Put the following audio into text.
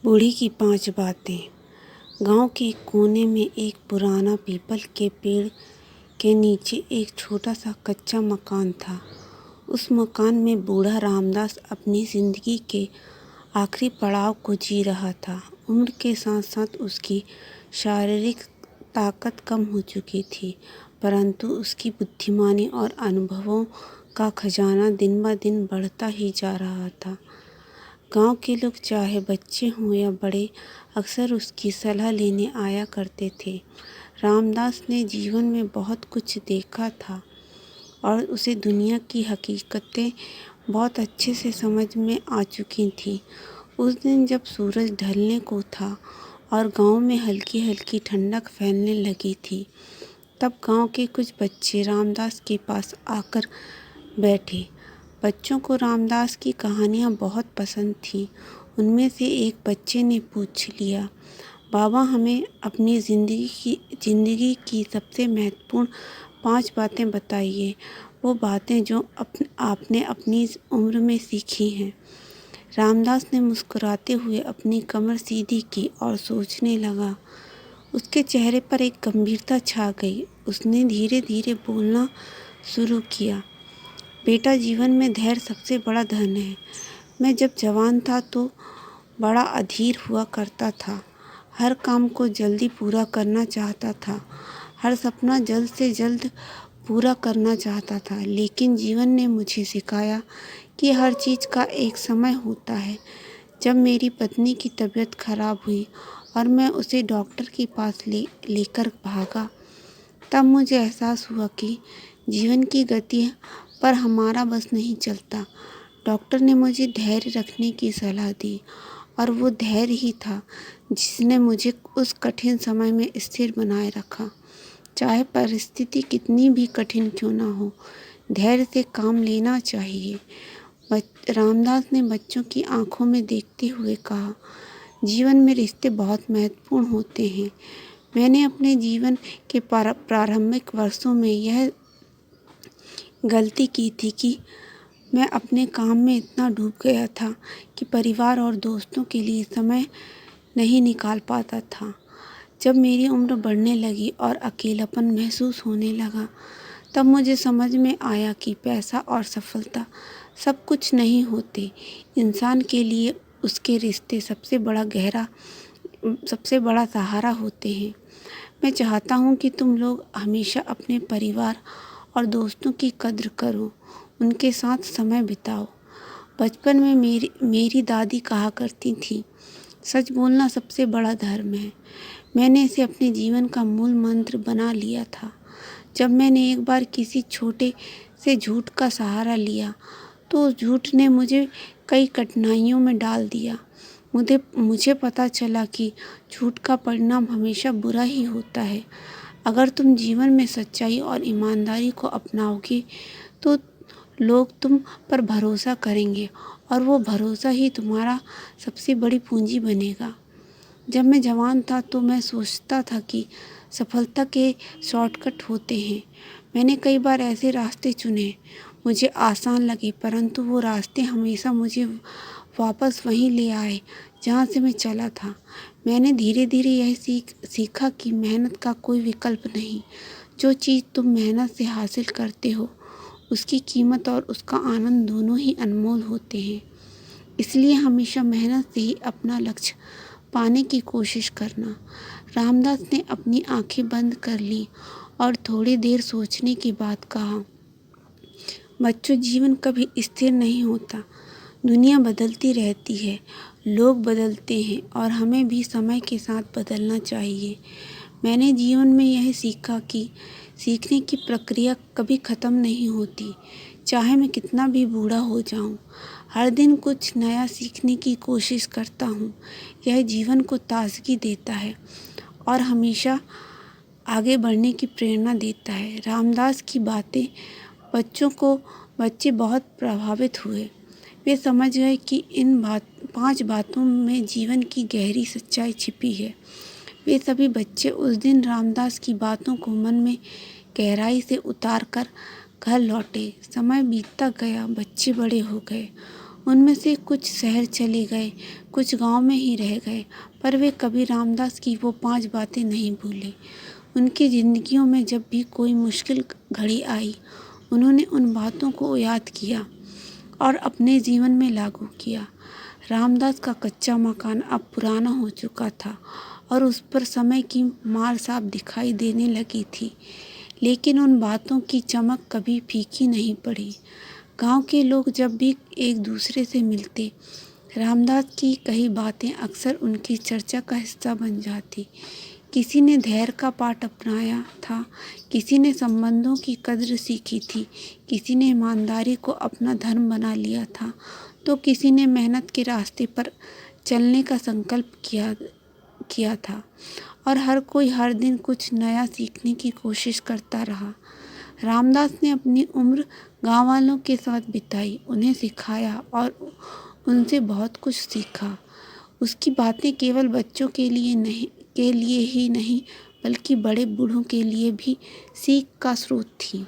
बूढ़ी की 5 बातें। गांव के एक कोने में एक पुराना पीपल के पेड़ के नीचे एक छोटा सा कच्चा मकान था। उस मकान में बूढ़ा रामदास अपनी जिंदगी के आखिरी पड़ाव को जी रहा था। उम्र के साथ साथ उसकी शारीरिक ताकत कम हो चुकी थी, परंतु उसकी बुद्धिमानी और अनुभवों का खजाना दिन ब दिन बढ़ता ही जा रहा था। गांव के लोग, चाहे बच्चे हों या बड़े, अक्सर उसकी सलाह लेने आया करते थे। रामदास ने जीवन में बहुत कुछ देखा था और उसे दुनिया की हकीकतें बहुत अच्छे से समझ में आ चुकी थी। उस दिन जब सूरज ढलने को था और गांव में हल्की हल्की ठंडक फैलने लगी थी, तब गांव के कुछ बच्चे रामदास के पास आकर बैठे। बच्चों को रामदास की कहानियाँ बहुत पसंद थीं। उनमें से एक बच्चे ने पूछ लिया, बाबा, हमें अपनी ज़िंदगी की सबसे महत्वपूर्ण 5 बातें बताइए, वो बातें जो आपने अपनी उम्र में सीखी हैं। रामदास ने मुस्कुराते हुए अपनी कमर सीधी की और सोचने लगा। उसके चेहरे पर एक गंभीरता छा गई। उसने धीरे धीरे बोलना शुरू किया, बेटा, जीवन में धैर्य सबसे बड़ा धन है। मैं जब जवान था तो बड़ा अधीर हुआ करता था। हर काम को जल्दी पूरा करना चाहता था, हर सपना जल्द से जल्द पूरा करना चाहता था। लेकिन जीवन ने मुझे सिखाया कि हर चीज़ का एक समय होता है। जब मेरी पत्नी की तबीयत खराब हुई और मैं उसे डॉक्टर के पास लेकर भागा, तब मुझे एहसास हुआ कि जीवन की गति पर हमारा बस नहीं चलता। डॉक्टर ने मुझे धैर्य रखने की सलाह दी और वो धैर्य ही था जिसने मुझे उस कठिन समय में स्थिर बनाए रखा। चाहे परिस्थिति कितनी भी कठिन क्यों ना हो, धैर्य से काम लेना चाहिए। रामदास ने बच्चों की आंखों में देखते हुए कहा, जीवन में रिश्ते बहुत महत्वपूर्ण होते हैं। मैंने अपने जीवन के प्रारंभिक वर्षों में यह गलती की थी कि मैं अपने काम में इतना डूब गया था कि परिवार और दोस्तों के लिए समय नहीं निकाल पाता था। जब मेरी उम्र बढ़ने लगी और अकेलापन महसूस होने लगा, तब मुझे समझ में आया कि पैसा और सफलता सब कुछ नहीं होते। इंसान के लिए उसके रिश्ते सबसे बड़ा सहारा होते हैं। मैं चाहता हूँ कि तुम लोग हमेशा अपने परिवार और दोस्तों की कद्र करो, उनके साथ समय बिताओ। बचपन में मेरी दादी कहा करती थी, सच बोलना सबसे बड़ा धर्म है। मैंने इसे अपने जीवन का मूल मंत्र बना लिया था। जब मैंने एक बार किसी छोटे से झूठ का सहारा लिया, तो उस झूठ ने मुझे कई कठिनाइयों में डाल दिया। मुझे पता चला कि झूठ का परिणाम हमेशा बुरा ही होता है। अगर तुम जीवन में सच्चाई और ईमानदारी को अपनाओगे तो लोग तुम पर भरोसा करेंगे और वो भरोसा ही तुम्हारा सबसे बड़ी पूंजी बनेगा। जब मैं जवान था तो मैं सोचता था कि सफलता के शॉर्टकट होते हैं। मैंने कई बार ऐसे रास्ते चुने मुझे आसान लगे, परंतु वो रास्ते हमेशा मुझे वापस वहीं ले आए जहाँ से मैं चला था। मैंने धीरे धीरे यह सीखा कि मेहनत का कोई विकल्प नहीं। जो चीज़ तुम मेहनत से हासिल करते हो, उसकी कीमत और उसका आनंद दोनों ही अनमोल होते हैं। इसलिए हमेशा मेहनत से ही अपना लक्ष्य पाने की कोशिश करना। रामदास ने अपनी आंखें बंद कर ली और थोड़ी देर सोचने के बाद कहा, बच्चों, जीवन कभी स्थिर नहीं होता। दुनिया बदलती रहती है, लोग बदलते हैं और हमें भी समय के साथ बदलना चाहिए। मैंने जीवन में यह सीखा कि सीखने की प्रक्रिया कभी ख़त्म नहीं होती। चाहे मैं कितना भी बूढ़ा हो जाऊं, हर दिन कुछ नया सीखने की कोशिश करता हूं। यह जीवन को ताजगी देता है और हमेशा आगे बढ़ने की प्रेरणा देता है। रामदास की बातें बच्चे बहुत प्रभावित हुए। वे समझ गए कि इन 5 बातों में जीवन की गहरी सच्चाई छिपी है। वे सभी बच्चे उस दिन रामदास की बातों को मन में गहराई से उतार कर घर लौटे। समय बीतता गया, बच्चे बड़े हो गए उनमें से कुछ शहर चले गए, कुछ गांव में ही रह गए, पर वे कभी रामदास की वो 5 बातें नहीं भूले। उनकी ज़िंदगियों में जब भी कोई मुश्किल घड़ी आई, उन्होंने उन बातों को याद किया और अपने जीवन में लागू किया। रामदास का कच्चा मकान अब पुराना हो चुका था और उस पर समय की मार साफ दिखाई देने लगी थी, लेकिन उन बातों की चमक कभी फीकी नहीं पड़ी। गांव के लोग जब भी एक दूसरे से मिलते, रामदास की कई बातें अक्सर उनकी चर्चा का हिस्सा बन जाती। किसी ने धैर्य का पाठ अपनाया था, किसी ने संबंधों की कद्र सीखी थी, किसी ने ईमानदारी को अपना धर्म बना लिया था, तो किसी ने मेहनत के रास्ते पर चलने का संकल्प किया था। और हर कोई हर दिन कुछ नया सीखने की कोशिश करता रहा। रामदास ने अपनी उम्र गाँव वालों के साथ बिताई, उन्हें सिखाया और उनसे बहुत कुछ सीखा। उसकी बातें केवल बच्चों के लिए ही नहीं, बल्कि बड़े बूढ़ों के लिए भी सीख का स्रोत थी।